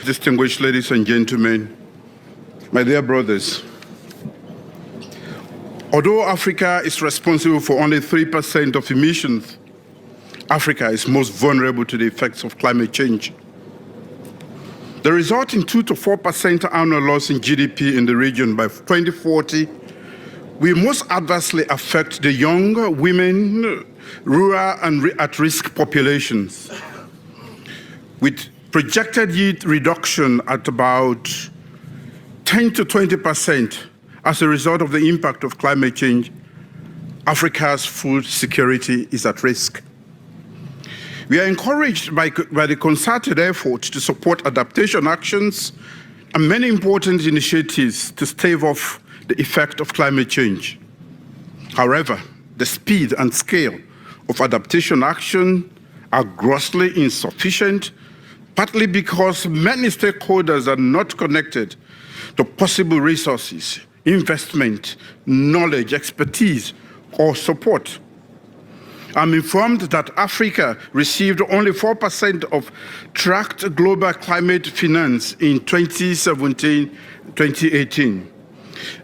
distinguished ladies and gentlemen, my dear brothers, although Africa is responsible for only 3% of emissions, Africa is most vulnerable to the effects of climate change. The resulting 2 to 4% annual loss in GDP in the region by 2040 will most adversely affect the young, women, rural and at-risk populations, with projected yield reduction at about 10 to 20% as a result of the impact of climate change. Africa's food security is at risk. We are encouraged by the concerted effort to support adaptation actions and many important initiatives to stave off the effect of climate change. However, the speed and scale of adaptation action are grossly insufficient, partly because many stakeholders are not connected to possible resources, investment, knowledge, expertise, or support. I'm informed that Africa received only 4% of tracked global climate finance in 2017-2018.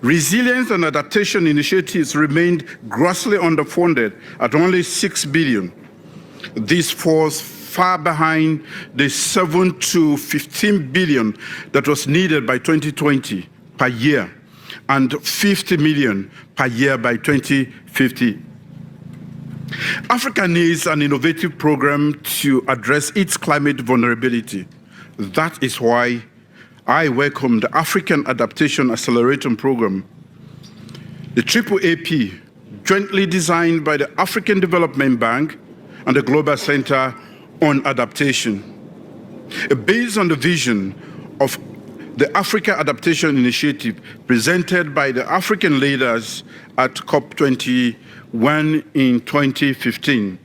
Resilience and adaptation initiatives remained grossly underfunded at only 6 billion. This falls far behind the 7 to 15 billion that was needed by 2020 per year and 50 million per year by 2050. Africa needs an innovative program to address its climate vulnerability. That is why I welcome the African Adaptation Accelerator Program, the AAAP, jointly designed by the African Development Bank and the Global Center on Adaptation. Based on the vision of the Africa Adaptation Initiative presented by the African leaders at COP21 in 2015.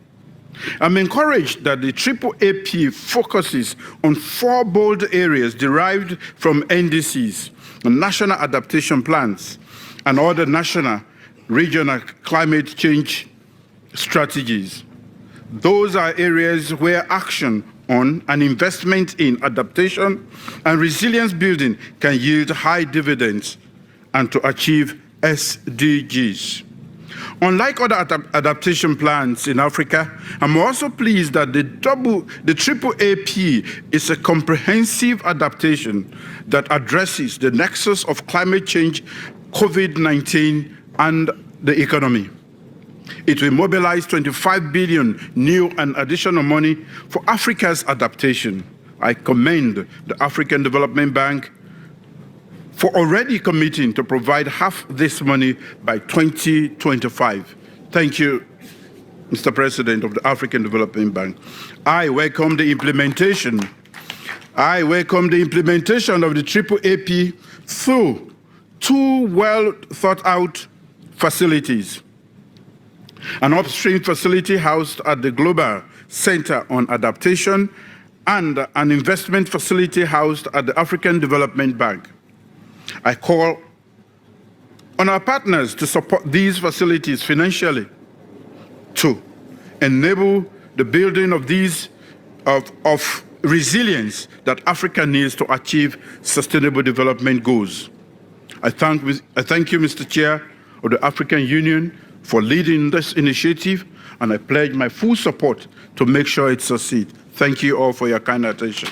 I'm encouraged that the AAAP focuses on 4 bold areas derived from NDCs, national adaptation plans, and other national, regional climate change strategies. Those are areas where action on and investment in adaptation and resilience building can yield high dividends and to achieve SDGs. Unlike other adaptation plans in Africa, I'm also pleased that the AAAP is a comprehensive adaptation that addresses the nexus of climate change, COVID-19, and the economy. It will mobilize 25 billion new and additional money for Africa's adaptation. I commend the African Development Bank for already committing to provide half this money by 2025. Thank you, Mr. President of the African Development Bank. I welcome the implementation of the AAAP through 2 well-thought-out facilities. An upstream facility housed at the Global Center on Adaptation and an investment facility housed at the African Development Bank. I call on our partners to support these facilities financially to enable the building of resilience that Africa needs to achieve sustainable development goals. I thank you, Mr. Chair of the African Union, for leading this initiative, and I pledge my full support to make sure it succeeds. Thank you all for your kind attention.